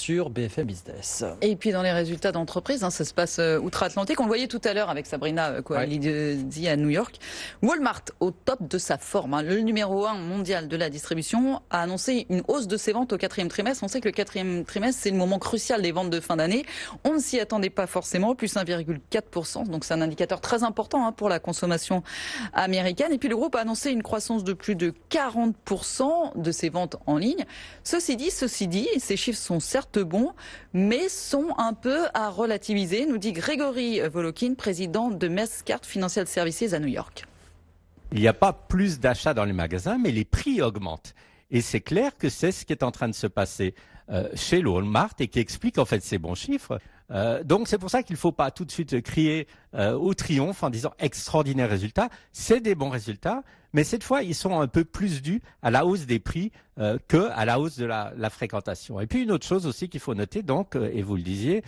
sur BFM Business. Et puis dans les résultats d'entreprise, ça se passe outre-Atlantique. On le voyait tout à l'heure avec Sabrina Koualidi à New York. Walmart au top de sa forme. Le numéro 1 mondial de la distribution a annoncé une hausse de ses ventes au 4e trimestre. On sait que le 4e trimestre, c'est le moment crucial des ventes de fin d'année. On ne s'y attendait pas forcément, plus 1,4%. Donc c'est un indicateur très important pour la consommation américaine. Et puis le groupe a annoncé une croissance de plus de 40% de ses ventes en ligne. Ceci dit, ces chiffres sont certes bons, mais sont un peu à relativiser, nous dit Grégory Volokin, président de Mescart Financial Services à New York. Il n'y a pas plus d'achats dans les magasins, mais les prix augmentent. Et c'est clair que c'est ce qui est en train de se passer chez Walmart et qui explique en fait ces bons chiffres. Donc c'est pour ça qu'il ne faut pas tout de suite crier au triomphe en disant extraordinaire résultat. C'est des bons résultats, mais cette fois ils sont un peu plus dus à la hausse des prix qu'à la hausse de la fréquentation. Et puis une autre chose aussi qu'il faut noter, donc, et vous le disiez,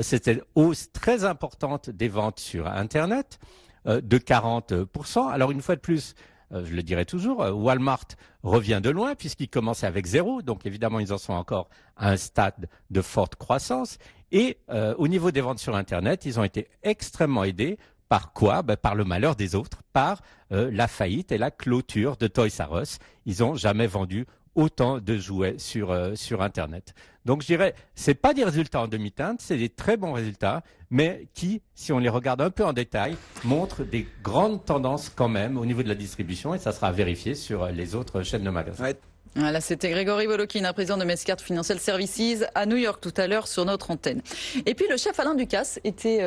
c'est une hausse très importante des ventes sur Internet de 40%. Alors une fois de plus, je le dirai toujours, Walmart revient de loin puisqu'ils commençaient avec 0. Donc évidemment, ils en sont encore à un stade de forte croissance. Et au niveau des ventes sur Internet, ils ont été extrêmement aidés. Par quoi? Par le malheur des autres, par la faillite et la clôture de Toys R Us. Ils n'ont jamais vendu autant de jouets sur Internet. Donc je dirais, c'est pas des résultats en demi-teinte, c'est des très bons résultats, mais qui, si on les regarde un peu en détail, montrent des grandes tendances quand même au niveau de la distribution, et ça sera vérifié sur les autres chaînes de magasins. Ouais. Voilà, c'était Grégory Volokin, président de Mescart Financial Services à New York tout à l'heure sur notre antenne. Et puis le chef Alain Ducasse était